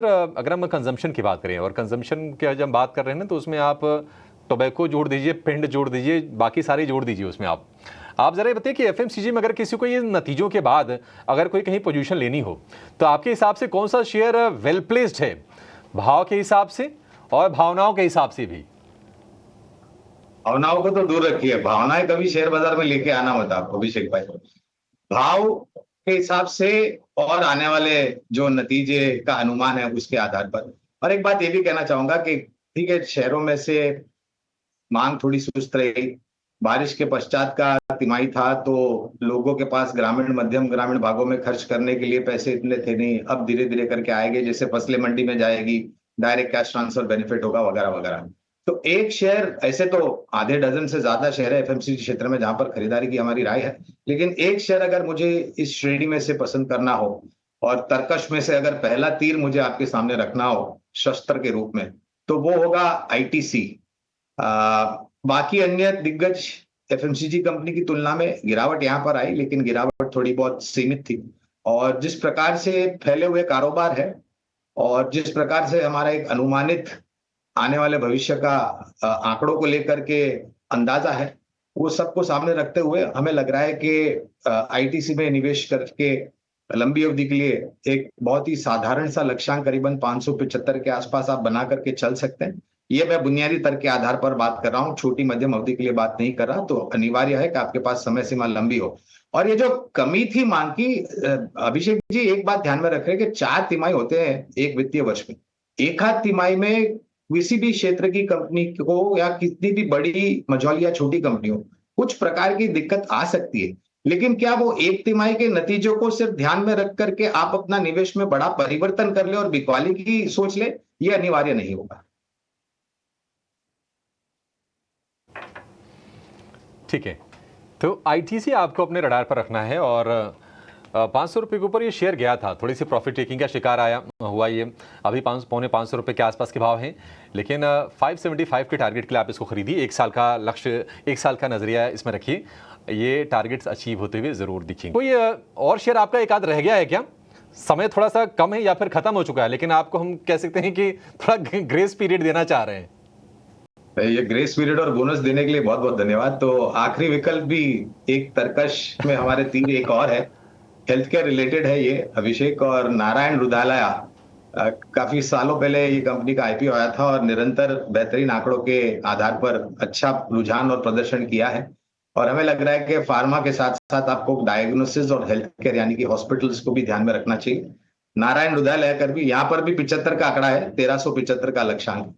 अगर हम कंजम्पशन की बात करें और कंजम्पशन की जब हम बात कर रहे हैं ना, तो उसमें आप टोबैको जोड़ दीजिए, पिंड जोड़ दीजिए, बाकी सारी जोड़ दीजिए उसमें आप ज़रा ये बताइए कि एफएमसीजी में अगर किसी को ये नतीजों के बाद अगर कोई कहीं पोजीशन लेनी हो, तो आपके हिसाब से कौन सा शेयर वेल प्लेस्ड है, भाव के हिसाब से और भावनाओं के हिसाब से भी? भावनाओं को तो दूर रखिए, भावनाएं कभी शेयर बाजार में लेके आना मत आप अभिषेक भाई। भाव के हिसाब से और आने वाले जो नतीजे का अनुमान है उसके आधार पर। और एक बात ये भी कहना चाहूंगा कि ठीक है, शहरों में से मांग थोड़ी सुस्त रही, बारिश के पश्चात का तिमाही था, तो लोगों के पास ग्रामीण मध्यम ग्रामीण भागों में खर्च करने के लिए पैसे इतने थे नहीं। अब धीरे धीरे करके आएंगे, जैसे फसलें मंडी में जाएगी, डायरेक्ट कैश ट्रांसफर बेनिफिट होगा वगैरह वगैरह। तो एक शेयर, ऐसे तो आधे डजन से ज्यादा शेयर है एफएमसीजी क्षेत्र में जहां पर खरीदारी की हमारी राय है, लेकिन एक शेयर अगर मुझे इस श्रेणी में से पसंद करना हो और तर्कश में से अगर पहला तीर मुझे आपके सामने रखना हो शस्त्र के रूप में, तो वो होगा आईटीसी। बाकी अन्य दिग्गज एफएमसीजी कंपनी की तुलना में गिरावट यहां पर आई, लेकिन गिरावट थोड़ी बहुत सीमित थी। और जिस प्रकार से फैले हुए कारोबार है और जिस प्रकार से हमारा एक अनुमानित आने वाले भविष्य का आंकड़ों को लेकर के अंदाजा है, वो सबको सामने रखते हुए हमें लग रहा है कि आईटीसी में निवेश करके लंबी अवधि के लिए एक बहुत ही साधारण सा लक्ष्यांक करीबन 575 के आसपास आप बना करके चल सकते हैं। ये मैं बुनियादी तर्क के आधार पर बात कर रहा हूँ, छोटी मध्यम अवधि के लिए बात नहीं कर रहा। तो अनिवार्य है कि आपके पास समय सीमा लंबी हो। और ये जो कमी थी मांग की, अभिषेक जी एक बात ध्यान में रखें कि 4 तिमाही होते हैं एक वित्तीय वर्ष में। एक आध तिमाही में किसी भी क्षेत्र की कंपनी को या कितनी भी बड़ी मझौली या छोटी कंपनी हो, कुछ प्रकार की दिक्कत आ सकती है। लेकिन क्या वो एक तिमाही के नतीजों को सिर्फ ध्यान में रख करके आप अपना निवेश में बड़ा परिवर्तन कर ले और बिकवाली की सोच ले? ये अनिवार्य नहीं होगा। ठीक है, तो आईटीसी आपको अपने रडार पर रखना है। और 500 रुपये के ऊपर ये शेयर गया था, थोड़ी सी प्रॉफिट टेकिंग का शिकार आया हुआ ये। अभी 500 रुपये के आसपास के भाव हैं, लेकिन 575 के टारगेट के लिए आप इसको खरीदिए। 1 साल का लक्ष्य, 1 साल का नजरिया इसमें रखिए, ये टारगेट्स अचीव होते हुए जरूर दिखेंगे। कोई और शेयर आपका एक आध रह गया है क्या? समय थोड़ा सा कम है या फिर खत्म हो चुका है, लेकिन आपको हम कह सकते हैं कि थोड़ा ग्रेस पीरियड देना चाह रहे हैं। ये ग्रेस पीरियड और बोनस देने के लिए बहुत बहुत धन्यवाद। तो आखिरी विकल्प भी एक तर्कश में हमारे तीर एक और है, हेल्थ केयर रिलेटेड है ये अभिषेक, और नारायण रुदालया। काफी सालों पहले ये कंपनी का आईपीओ आया था और निरंतर बेहतरीन आंकड़ों के आधार पर अच्छा रुझान और प्रदर्शन किया है। और हमें लग रहा है कि फार्मा के साथ साथ आपको डायग्नोसिस और हेल्थ केयर यानी कि हॉस्पिटल्स को भी ध्यान में रखना चाहिए। नारायण रुदालया कर भी यहाँ पर भी 75 का आंकड़ा है, 1375 का लक्ष्यांक।